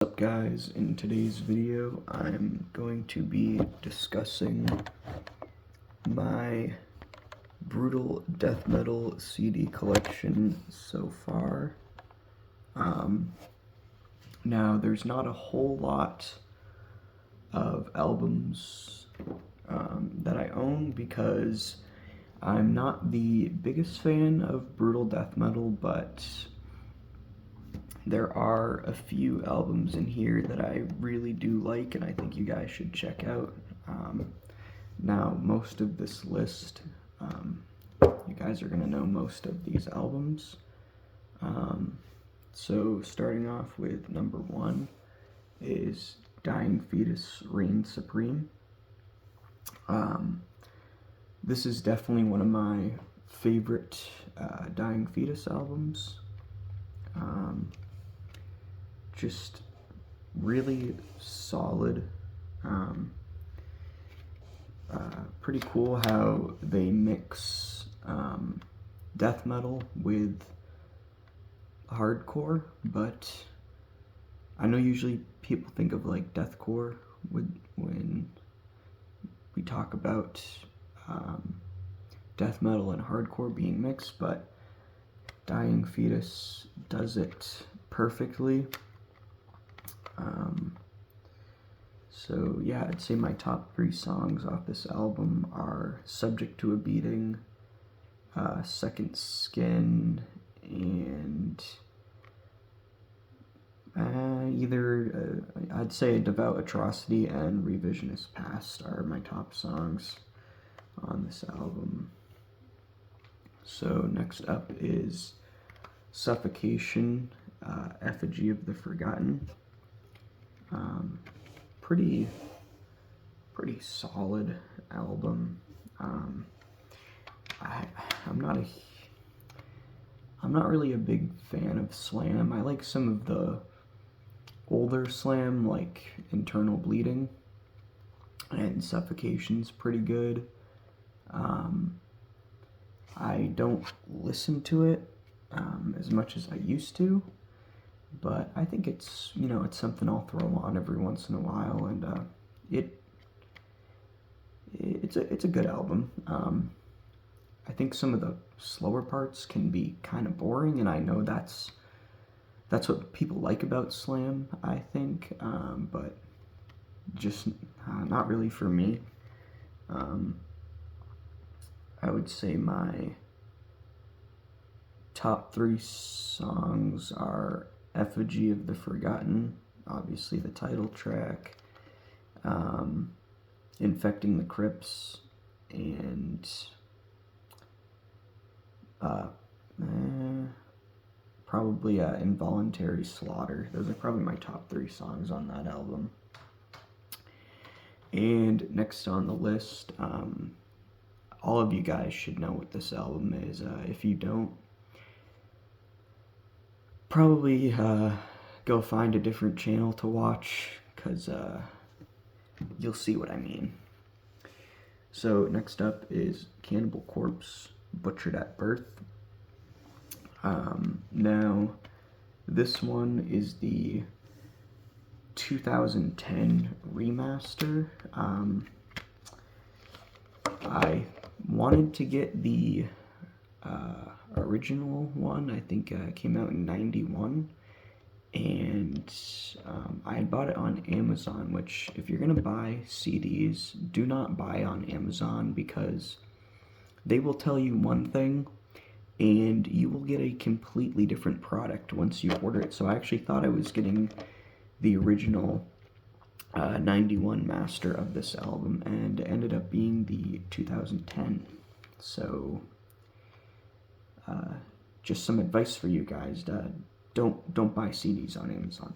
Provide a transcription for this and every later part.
What's up guys, in today's video I'm going to be discussing my brutal death metal CD collection so far. Now there's not a whole lot of albums that I own because I'm not the biggest fan of brutal death metal, but there are a few albums in here that I really do like and I think you guys should check out. Now, most of this list, you guys are going to know most of these albums. So starting off with number 1 is Dying Fetus Reigns Supreme. This is definitely one of my favorite Dying Fetus albums. Just really solid. Pretty cool how they mix death metal with hardcore, but I know usually people think of like deathcore when we talk about death metal and hardcore being mixed, but Dying Fetus does it perfectly. So yeah, I'd say my top 3 songs off this album are Subject to a Beating, Second Skin, and I'd say Devout Atrocity and Revisionist Past are my top songs on this album. So next up is Suffocation, Effigy of the Forgotten. Pretty solid album. I'm not really a big fan of Slam. I like some of the older Slam, like Internal Bleeding, and Suffocation's pretty good. I don't listen to it as much as I used to, but I think it's, it's something I'll throw on every once in a while, and it's a good album. I think some of the slower parts can be kind of boring, and I know that's what people like about Slam, I think, but just not really for me. I would say my top 3 songs are Effigy of the Forgotten, obviously the title track, Infecting the Crypts, and probably Involuntary Slaughter. Those are probably my top 3 songs on that album. And next on the list, all of you guys should know what this album is. If you don't, probably go find a different channel to watch, because you'll see what I mean. So next up is Cannibal Corpse, Butchered at Birth. Now, this one is the 2010 remaster. I wanted to get the original one. I think it came out in 91, and I had bought it on Amazon, which, if you're gonna buy CDs, do not buy on Amazon, because they will tell you one thing and you will get a completely different product once you order it. So I actually thought I was getting the original 91 master of this album, and it ended up being the 2010. So just some advice for you guys: don't buy CDs on Amazon.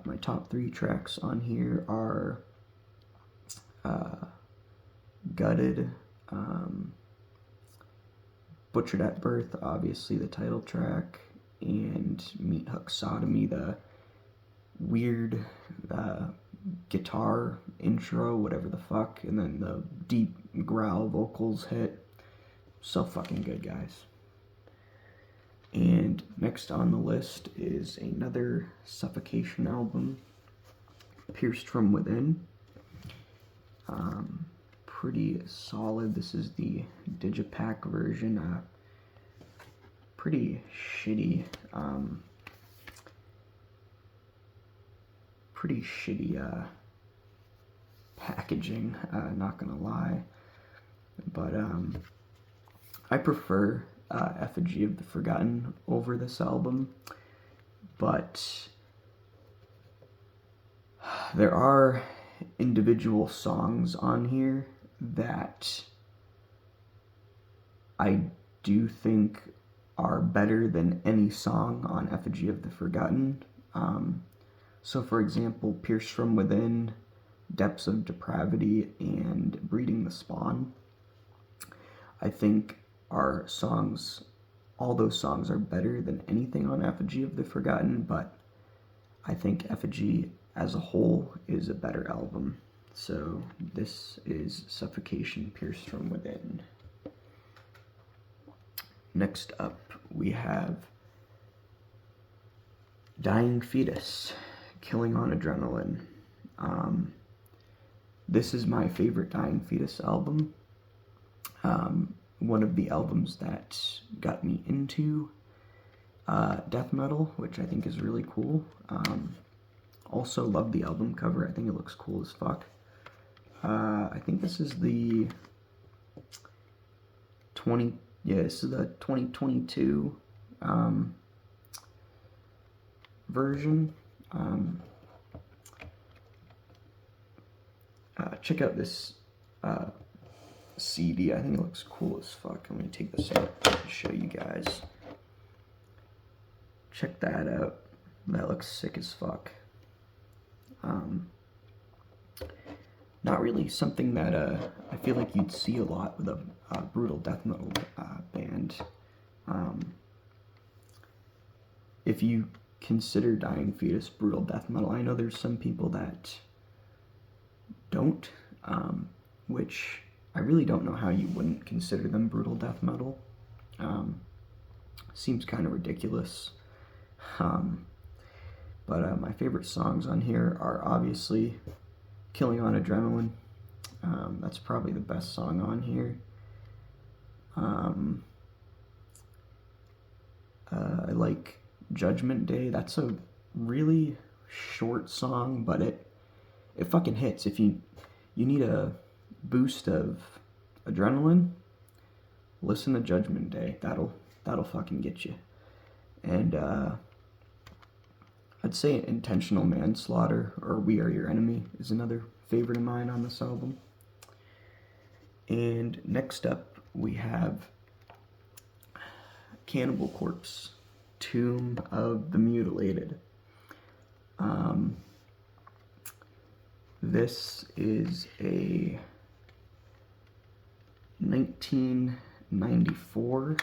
My top 3 tracks on here are Gutted, Butchered at Birth, obviously the title track, and Meat Hook Sodomy, the weird guitar intro, whatever the fuck, and then the deep growl vocals hit. So fucking good, guys. And next on the list is another Suffocation album, Pierced from Within. Pretty solid. This is the Digipack version. Pretty shitty. Packaging. Not gonna lie, but I prefer Effigy of the Forgotten over this album, but there are individual songs on here that I do think are better than any song on Effigy of the Forgotten. So for example, Pierced from Within, Depths of Depravity, and Breeding the Spawn. I think our songs, all those songs are better than anything on Effigy of the Forgotten, but I think Effigy as a whole is a better album. So this is Suffocation, Pierced from Within. Next up, we have Dying Fetus, Killing on Adrenaline. This is my favorite Dying Fetus album. One of the albums that got me into death metal, which I think is really cool. Also love the album cover. I think it looks cool as fuck. I think this is the 2022 version. Check out this CD. I think it looks cool as fuck. I'm gonna take this out to show you guys. Check that out. That looks sick as fuck. Not really something that I feel like you'd see a lot with a brutal death metal band. If you consider Dying Fetus brutal death metal, I know there's some people that don't, which I really don't know how you wouldn't consider them brutal death metal. Seems kind of ridiculous. But my favorite songs on here are obviously Killing on Adrenaline. That's probably the best song on here. I like Judgment Day. That's a really short song, but it fucking hits. If you need a boost of adrenaline, listen to Judgment Day. That'll fucking get you. And I'd say Intentional Manslaughter or We Are Your Enemy is another favorite of mine on this album. And next up we have Cannibal Corpse, Tomb of the Mutilated. This is a 1994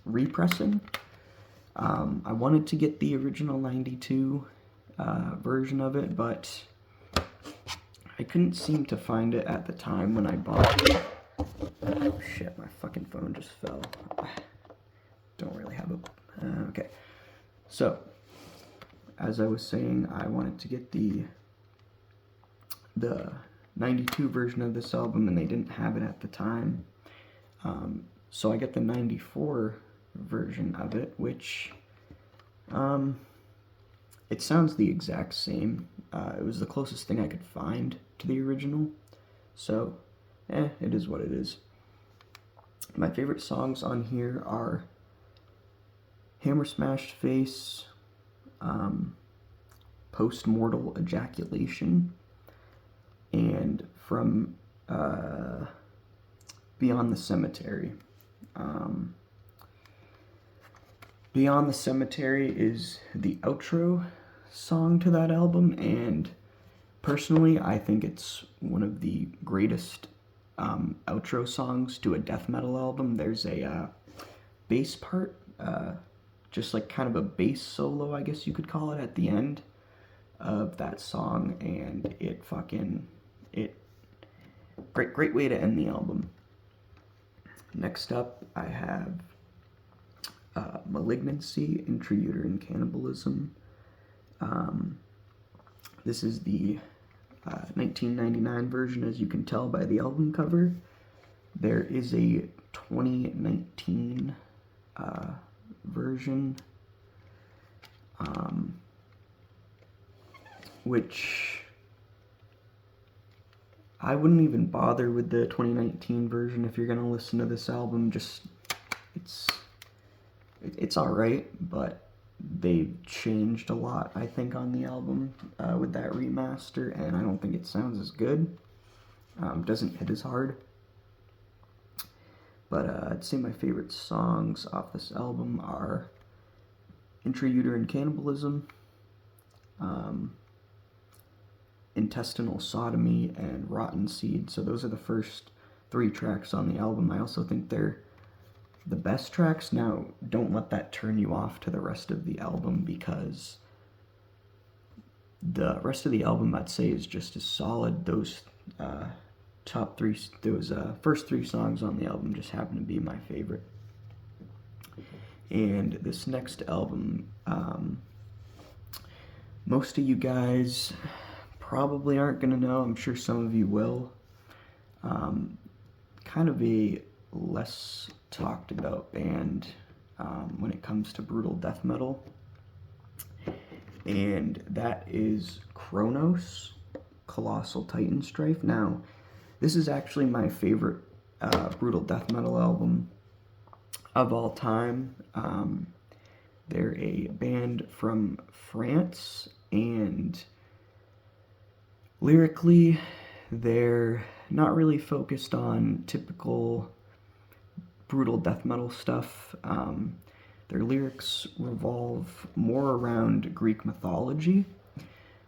repressing. I wanted to get the original 92 version of it, but I couldn't seem to find it at the time when I bought it. Oh shit, my fucking phone just fell. Don't really have a... okay. So, as I was saying, I wanted to get the 92 version of this album, and they didn't have it at the time. So I get the 94 version of it, which it sounds the exact same. It was the closest thing I could find to the original, so it is what it is. My favorite songs on here are Hammer Smashed Face, Postmortal Ejaculation, and from Beyond the Cemetery. Beyond the Cemetery is the outro song to that album, and personally I think it's one of the greatest outro songs to a death metal album. There's a bass part, just like kind of a bass solo, I guess you could call it, at the end of that song, and great way to end the album. Next up I have Malignancy, Intrauterine Cannibalism. This is the 1999 version, as you can tell by the album cover. There is a 2019 version, which I wouldn't even bother with the 2019 version if you're gonna listen to this album. Just it's all right, but they've changed a lot, I think, on the album with that remaster, and I don't think it sounds as good. Doesn't hit as hard. But I'd say my favorite songs off this album are Intrauterine Cannibalism, Intestinal Sodomy, and Rotten Seed. So those are the first 3 tracks on the album. I also think they're the best tracks. Now, don't let that turn you off to the rest of the album, because the rest of the album, I'd say, is just as solid. Those first 3 songs on the album just happen to be my favorite. And this next album, most of you guys probably aren't going to know. I'm sure some of you will. Kind of a less talked about band when it comes to brutal death metal. And that is Kronos, Colossal Titan Strife. Now, this is actually my favorite brutal death metal album of all time. They're a band from France, and lyrically, they're not really focused on typical brutal death metal stuff. Their lyrics revolve more around Greek mythology,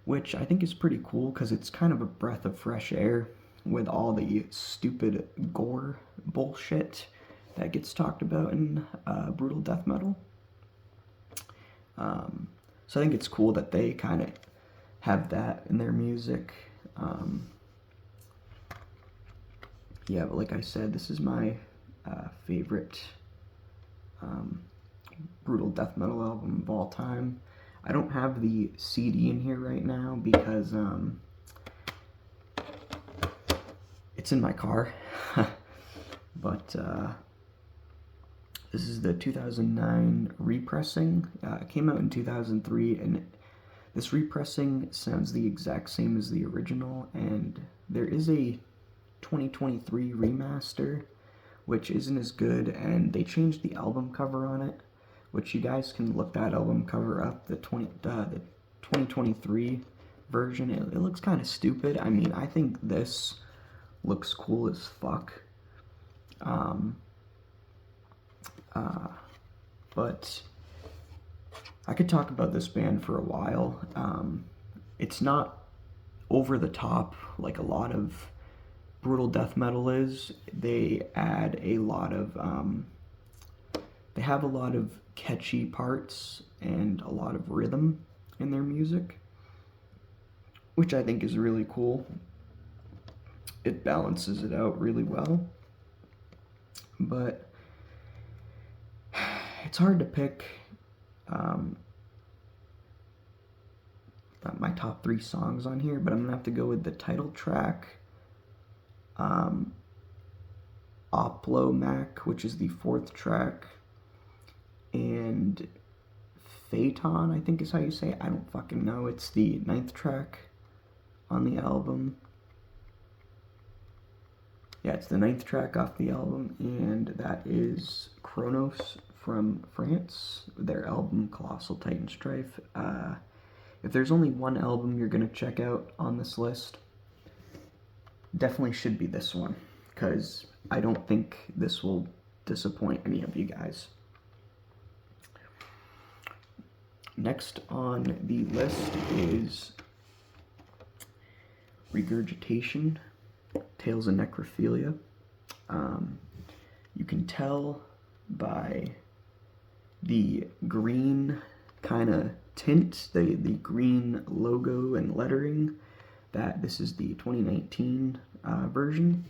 which I think is pretty cool because it's kind of a breath of fresh air with all the stupid gore bullshit that gets talked about in brutal death metal. So I think it's cool that they kind of have that in their music. Yeah, but like I said, this is my favorite brutal death metal album of all time. I don't have the CD in here right now because it's in my car. But this is the 2009 repressing. It came out in 2003, and this repressing sounds the exact same as the original, and there is a 2023 remaster, which isn't as good, and they changed the album cover on it, which you guys can look that album cover up, the 2023 version. It looks kind of stupid. I mean, I think this looks cool as fuck. But I could talk about this band for a while. It's not over the top like a lot of brutal death metal is. They add a lot of, they have a lot of catchy parts and a lot of rhythm in their music, which I think is really cool. It balances it out really well. But it's hard to pick my top 3 songs on here, but I'm gonna have to go with the title track, Oplomac, which is the 4th track, and Phaeton, I think is how you say it. I don't fucking know. It's the 9th track on the album. Yeah, it's the 9th track off the album, and that is Kronos from France, their album Colossal Titan Strife. If there's only one album you're going to check out on this list, definitely should be this one, because I don't think this will disappoint any of you guys. Next on the list is Regurgitation, Tales of Necrophilia. You can tell by the green kind of tint, the green logo and lettering, that this is the 2019 version.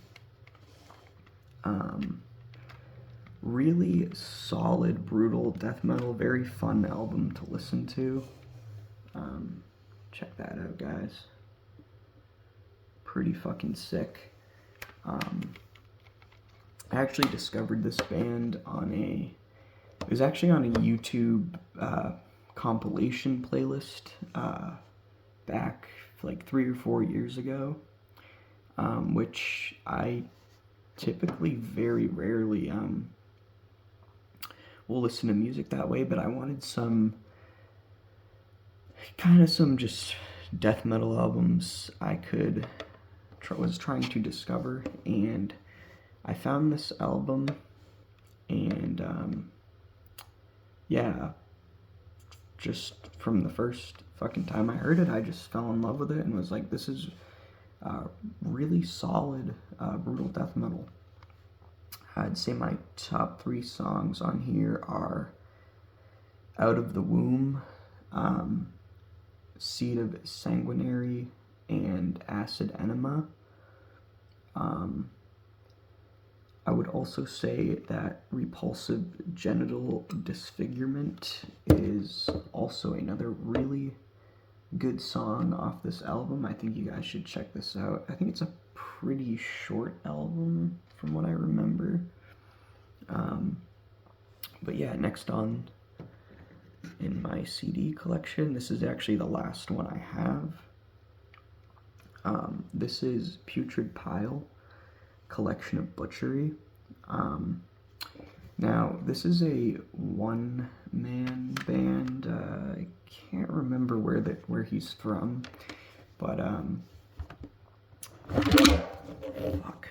really solid, brutal death metal, very fun album to listen to. Check that out, guys. Pretty fucking sick. I actually discovered this band it was actually on a YouTube compilation playlist back like 3 or 4 years ago, which I typically very rarely will listen to music that way, but I wanted some just death metal albums I was trying to discover, and I found this album, and yeah, just from the first fucking time I heard it, I just fell in love with it and was like, this is really solid brutal death metal. I'd say my top 3 songs on here are Out of the Womb, Seed of Sanguinary, and Acid Enema. I would also say that Repulsive Genital Disfigurement is also another really good song off this album. I think you guys should check this out. I think it's a pretty short album from what I remember. But yeah, next on in my CD collection, this is actually the last one I have. This is Putrid Pile, Collection of Butchery. Now, this is a one-man band. I can't remember where he's from, but fuck,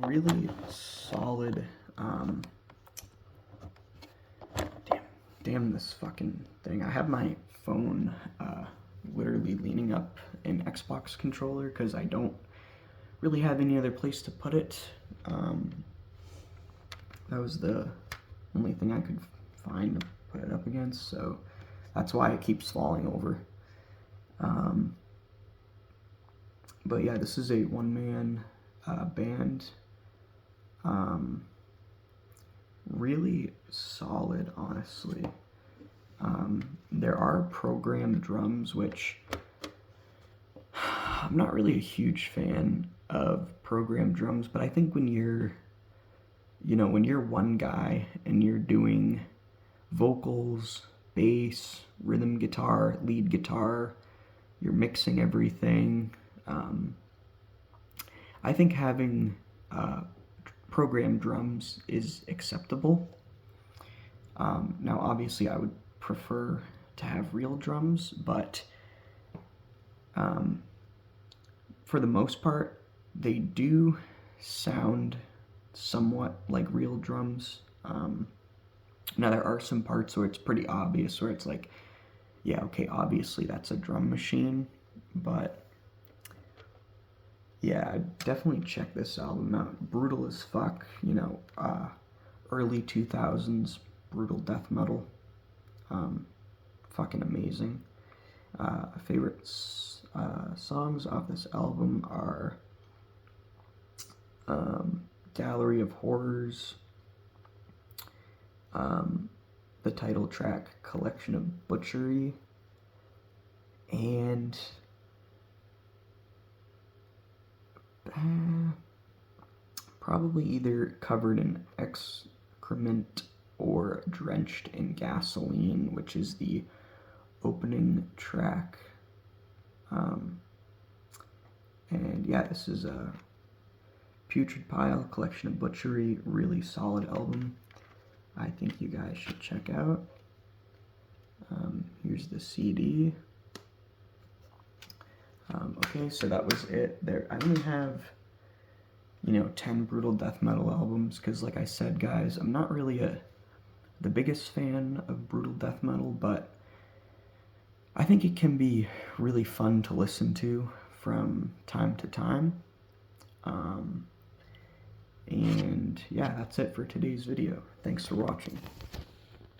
really solid. Damn this fucking thing. I have my phone literally leaning up an Xbox controller because I don't really have any other place to put it. That was the only thing I could find to put it up against, so that's why it keeps falling over. But yeah, this is a one-man band. Really solid, honestly. There are programmed drums, which I'm not really a huge fan of programmed drums, but I think when you're one guy and you're doing vocals, bass, rhythm guitar, lead guitar, you're mixing everything, I think having programmed drums is acceptable. Now, obviously, I would prefer to have real drums, but for the most part, they do sound somewhat like real drums. Now, there are some parts where it's pretty obvious, where it's like, yeah, okay, obviously that's a drum machine, but yeah, definitely check this album out. Brutal as fuck, early 2000s brutal death metal. Fucking amazing. Favorite songs off this album are Gallery of Horrors, the title track Collection of Butchery, and probably either Covered in Excrement or Drenched in Gasoline, which is the opening track. And yeah, this is a Putrid Pile, Collection of Butchery, really solid album. I think you guys should check out. Here's the CD. Okay, so that was it. I only have, 10 brutal death metal albums, because like I said, guys, I'm not really the biggest fan of brutal death metal, but I think it can be really fun to listen to from time to time. And yeah, that's it for today's video. Thanks for watching.